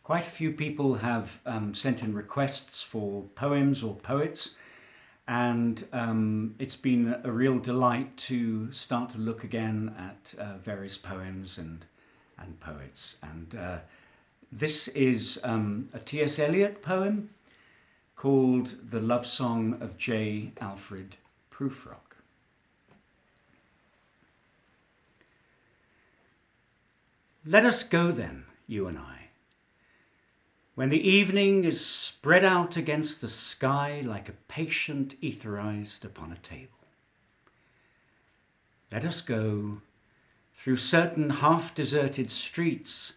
Quite a few people have sent in requests for poems or poets, and it's been a real delight to start to look again at various poems and poets. And this is a T.S.Eliot poem called The Love Song of J.Alfred Prufrock. Let us go then, you and I, when the evening is spread out against the sky like a patient etherized upon a table. Let us go through certain half-deserted streets,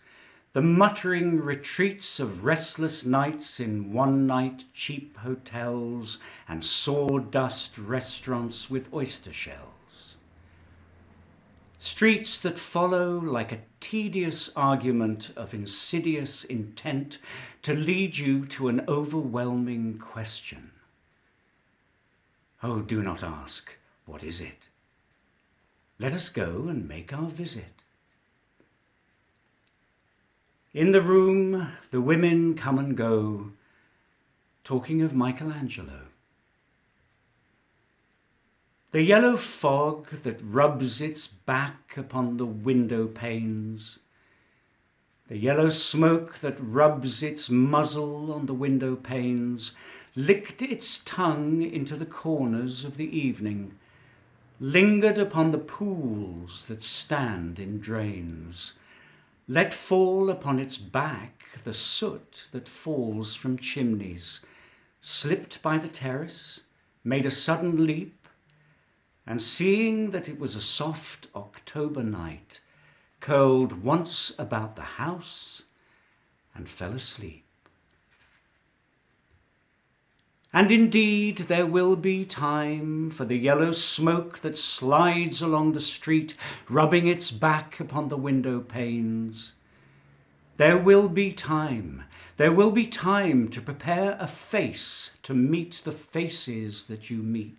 the muttering retreats of restless nights in one-night cheap hotels and sawdust restaurants with oyster shells. Streets that follow like a tedious argument of insidious intent to lead you to an overwhelming question. Oh, do not ask, what is it? Let us go and make our visit. In the room, the women come and go, talking of Michelangelo. The yellow fog that rubs its back upon the window panes, the yellow smoke that rubs its muzzle on the window panes, licked its tongue into the corners of the evening, lingered upon the pools that stand in drains, let fall upon its back the soot that falls from chimneys, slipped by the terrace, made a sudden leap, and seeing that it was a soft October night, curled once about the house and fell asleep. And indeed there will be time for the yellow smoke that slides along the street, rubbing its back upon the window panes. There will be time to prepare a face to meet the faces that you meet.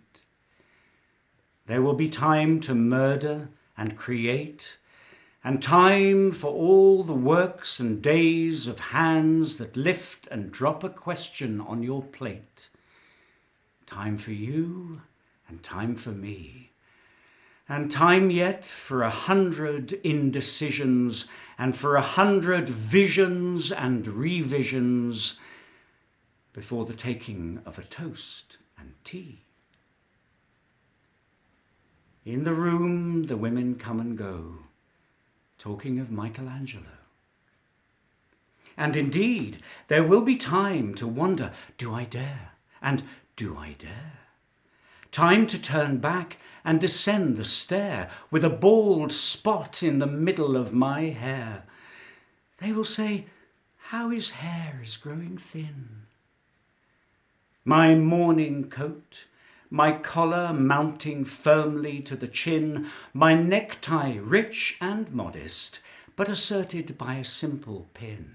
There will be time to murder and create, and time for all the works and days of hands that lift and drop a question on your plate. Time for you and time for me, and time yet for 100 indecisions and for 100 visions and revisions before the taking of a toast and tea. In the room, the women come and go, talking of Michelangelo. And indeed, there will be time to wonder, do I dare? And do I dare? Time to turn back and descend the stair with a bald spot in the middle of my hair. They will say, how his hair is growing thin. My morning coat, my collar mounting firmly to the chin, my necktie rich and modest, but asserted by a simple pin.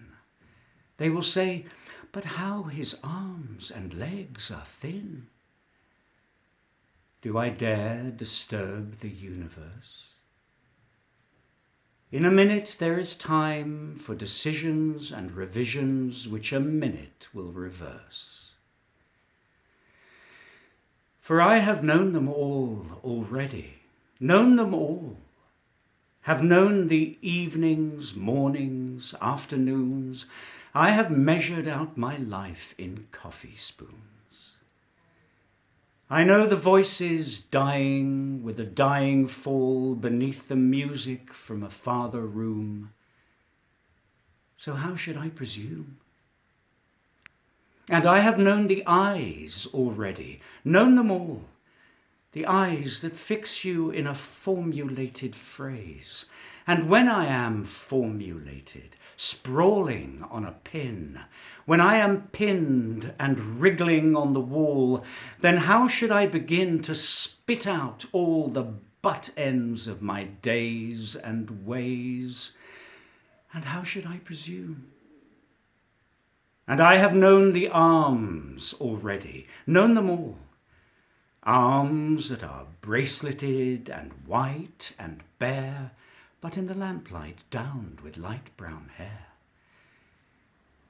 They will say, but how his arms and legs are thin. Do I dare disturb the universe? In a minute there is time for decisions and revisions which a minute will reverse. For I have known them all already, known them all, have known the evenings, mornings, afternoons. I have measured out my life in coffee spoons. I know the voices dying with a dying fall beneath the music from a farther room. So how should I presume? And I have known the eyes already, known them all, the eyes that fix you in a formulated phrase. And when I am formulated, sprawling on a pin, when I am pinned and wriggling on the wall, then how should I begin to spit out all the butt ends of my days and ways? And how should I presume? And I have known the arms already, known them all. Arms that are braceleted and white and bare, but in the lamplight downed with light brown hair.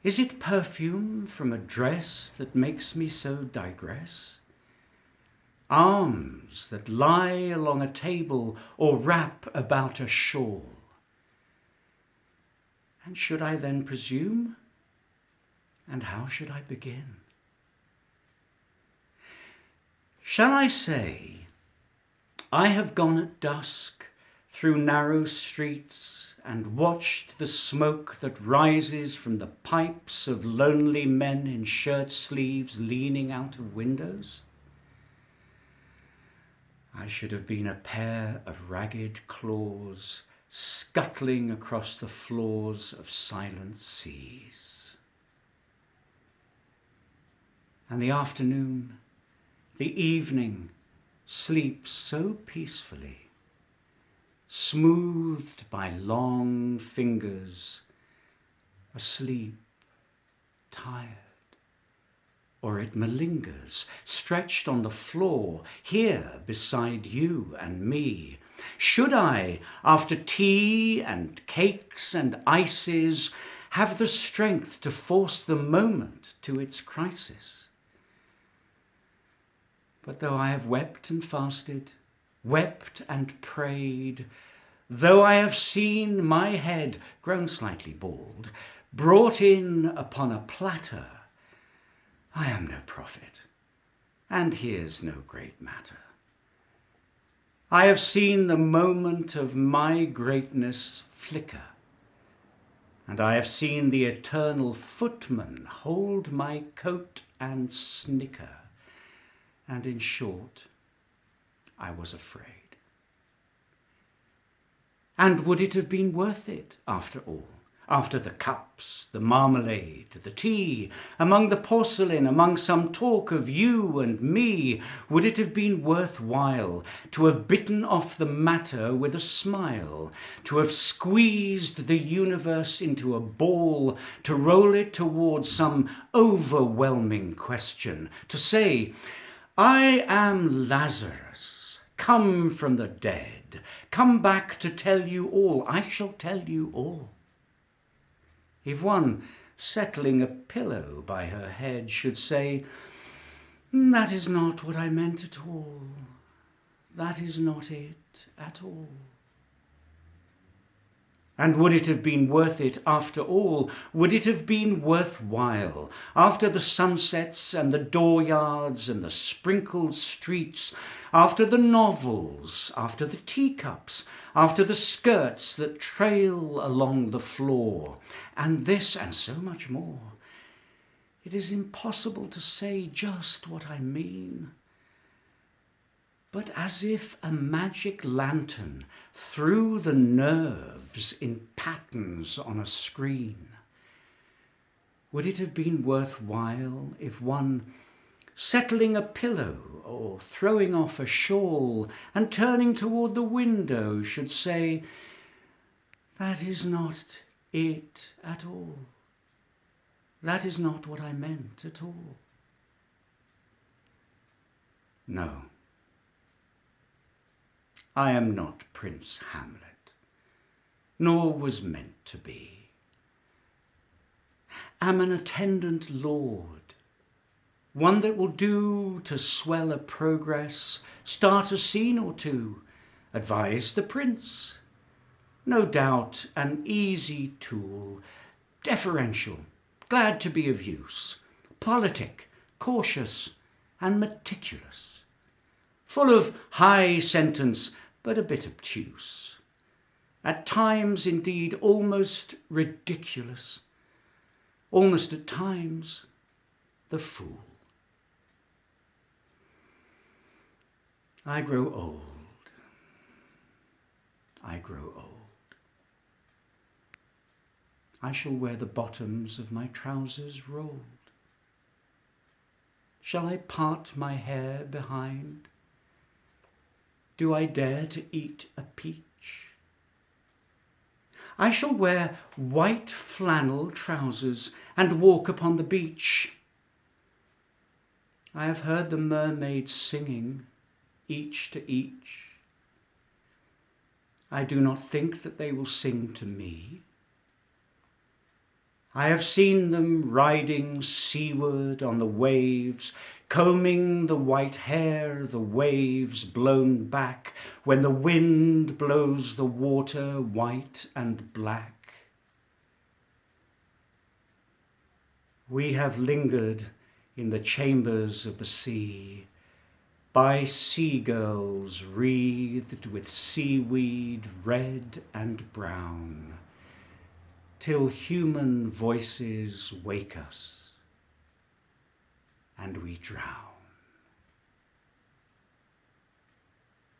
Is it perfume from a dress that makes me so digress? Arms that lie along a table or wrap about a shawl? And should I then presume? And how should I begin? Shall I say, I have gone at dusk through narrow streets and watched the smoke that rises from the pipes of lonely men in shirt sleeves leaning out of windows? I should have been a pair of ragged claws scuttling across the floors of silent seas. And the afternoon, the evening, sleeps so peacefully, smoothed by long fingers, asleep, tired. Or it malingers, stretched on the floor, here beside you and me. Should I, after tea and cakes and ices, have the strength to force the moment to its crisis? But though I have wept and fasted, wept and prayed, though I have seen my head, grown slightly bald, brought in upon a platter, I am no prophet, and here's no great matter. I have seen the moment of my greatness flicker, and I have seen the eternal footman hold my coat and snicker, and in short, I was afraid. And would it have been worth it after all? After the cups, the marmalade, the tea, among the porcelain, among some talk of you and me, would it have been worthwhile to have bitten off the matter with a smile, to have squeezed the universe into a ball, to roll it towards some overwhelming question, to say, I am Lazarus, come from the dead, come back to tell you all, I shall tell you all. If one, settling a pillow by her head, should say, that is not what I meant at all, that is not it at all. And would it have been worth it after all? Would it have been worthwhile after the sunsets and the dooryards and the sprinkled streets, after the novels, after the teacups, after the skirts that trail along the floor, and this and so much more? It is impossible to say just what I mean. But as if a magic lantern threw the nerves in patterns on a screen, would it have been worthwhile if one, settling a pillow or throwing off a shawl and turning toward the window, should say, that is not it at all. That is not what I meant at all. No. I am not Prince Hamlet, nor was meant to be. Am an attendant lord, one that will do to swell a progress, start a scene or two, advise the prince. No doubt an easy tool, deferential, glad to be of use, politic, cautious, and meticulous, full of high sentence, but a bit obtuse. At times, indeed, almost ridiculous. Almost at times, the fool. I grow old. I grow old. I shall wear the bottoms of my trousers rolled. Shall I part my hair behind? Do I dare to eat a peach? I shall wear white flannel trousers and walk upon the beach. I have heard the mermaids singing, each to each. I do not think that they will sing to me. I have seen them riding seaward on the waves, combing the white hair the waves blown back when the wind blows the water white and black. We have lingered in the chambers of the sea, by seagulls wreathed with seaweed red and brown, till human voices wake us and we drown.